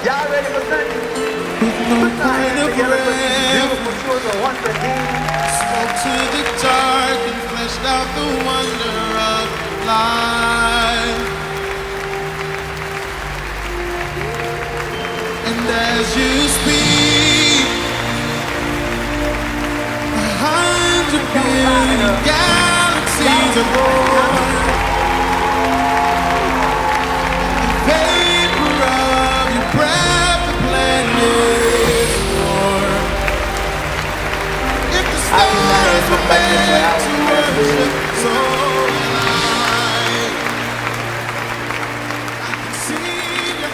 Y'all ready for Sunday? Put your hands together for these beautiful children once again. Spoke to the dark and fleshed out the wonder of life. And as you speak, 100 billion galaxies are born. The vapor of your breath, the planet's warm. If the stars were meant to worship, so will I.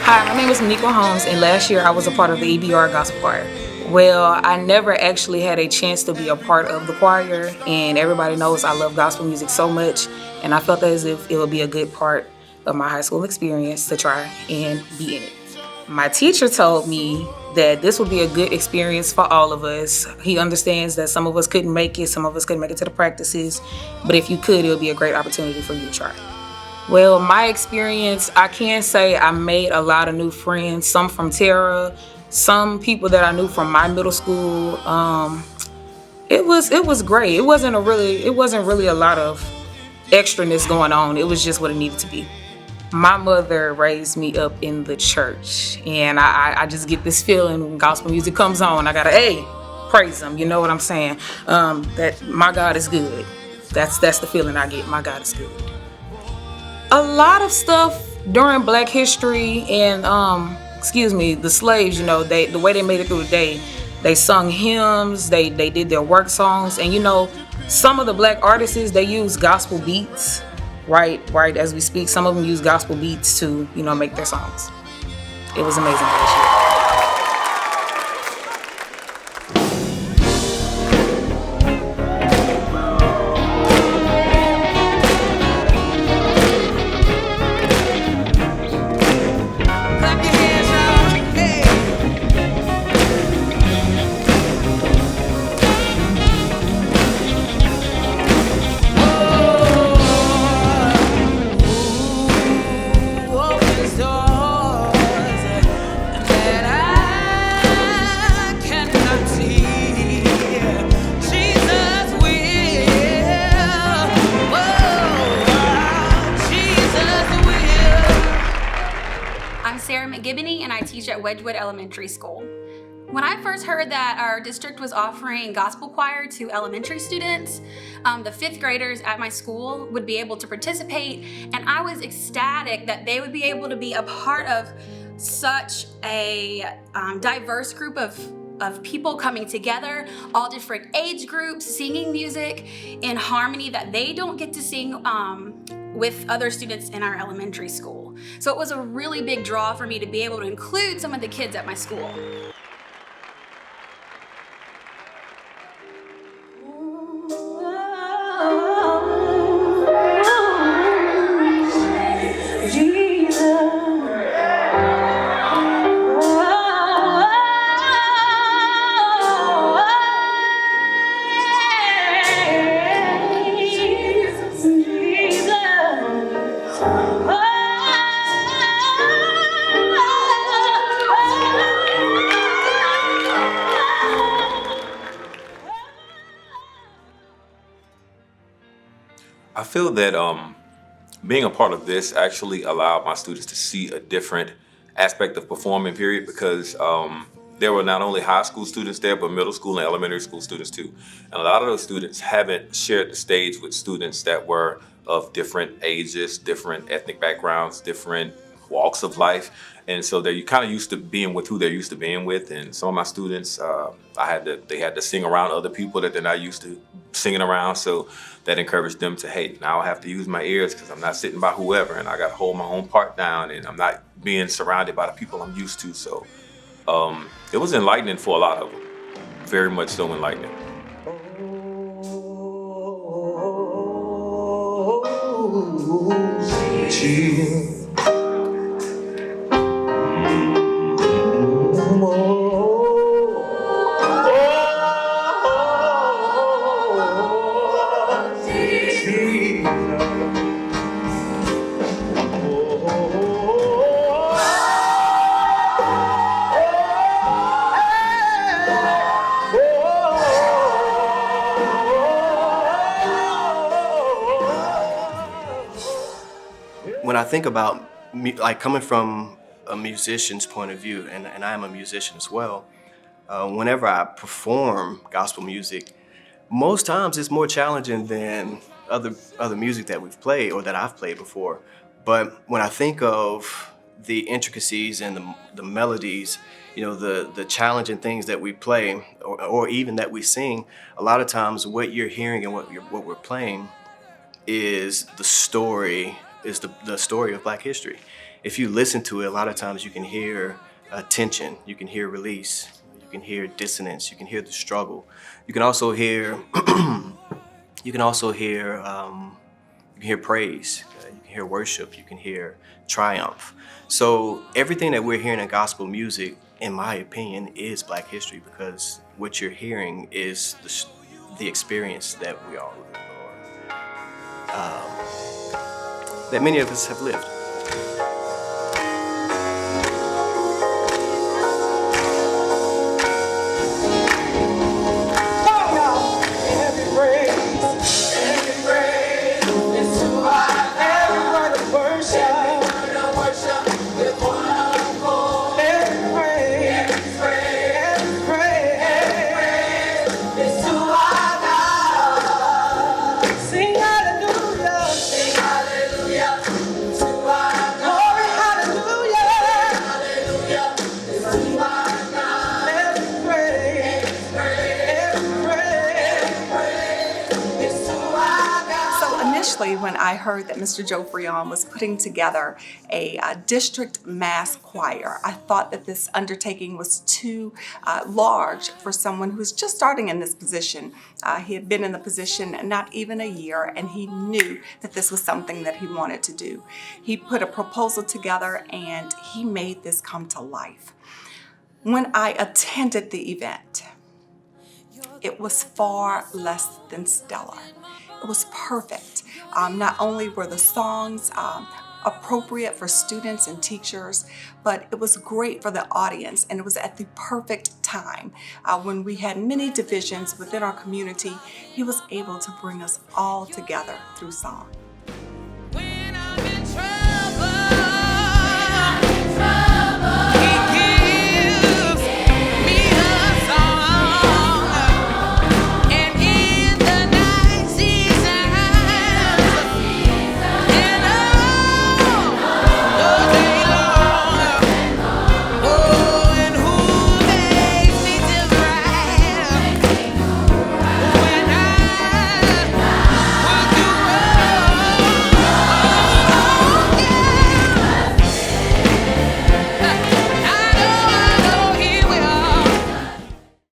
Hi, my name is Holmes, and last year I was a part of the EBR Gospel Choir. Well, I never actually had a chance to be a part of the choir, and everybody knows I love gospel music so much, and I felt as if it would be a good part of my high school experience to try and be in it. My teacher told me that this would be a good experience for all of us. He understands that some of us couldn't make it, some of us couldn't make it to the practices, but if you could, it would be a great opportunity for you to try. Well, my experience, I can say I made a lot of new friends, some from Terra, some people that I knew from my middle school. It was great. It wasn't really a lot of extraness going on. It was just what it needed to be. My mother raised me up in the church, and I just get this feeling when gospel music comes on, I gotta, praise him. You know what I'm saying? That my God is good. That's the feeling I get. My God is good. A lot of stuff during Black History and the slaves, the way they made it through the day, they sung hymns, they did their work songs, and some of the Black artists, they use gospel beats, right as we speak. Some of them use gospel beats to make their songs. It was amazing last year. And I teach at Wedgwood Elementary School. When I first heard that our district was offering gospel choir to elementary students, the fifth graders at my school would be able to participate, and I was ecstatic that they would be able to be a part of such a diverse group of people coming together, all different age groups, singing music in harmony that they don't get to sing with other students in our elementary school. So it was a really big draw for me to be able to include some of the kids at my school. I feel that being a part of this actually allowed my students to see a different aspect of performing, period, because there were not only high school students there, but middle school and elementary school students too. And a lot of those students haven't shared the stage with students that were of different ages, different ethnic backgrounds, different walks of life. And so they're kind of used to being with who they're used to being with. And some of my students, they had to sing around other people that they're not used to singing around. So that encouraged them to, hey, now I have to use my ears because I'm not sitting by whoever, and I got to hold my own part down, and I'm not being surrounded by the people I'm used to. So it was enlightening for a lot of them, very much so enlightening. I think about like coming from a musician's point of view, and I am a musician as well, whenever I perform gospel music, most times it's more challenging than other music that we've played or that I've played before. But when I think of the intricacies and the melodies, you know, the challenging things that we play or even that we sing, a lot of times what you're hearing and what we're playing is the story of Black history. If you listen to it, a lot of times you can hear tension, you can hear release, you can hear dissonance, you can hear the struggle. You can also hear you can also hear praise, you can hear worship, you can hear triumph. So everything that we're hearing in gospel music, in my opinion, is Black history, because what you're hearing is the experience that we all that many of us have lived. When I heard that Mr. Joe Freon was putting together a district mass choir, I thought that this undertaking was too large for someone who's just starting in this position. He had been in the position not even a year, and he knew that this was something that he wanted to do. He put a proposal together and he made this come to life. When I attended the event, it was far less than stellar. It was perfect. Not only were the songs appropriate for students and teachers, but it was great for the audience, and it was at the perfect time. When we had many divisions within our community, he was able to bring us all together through song.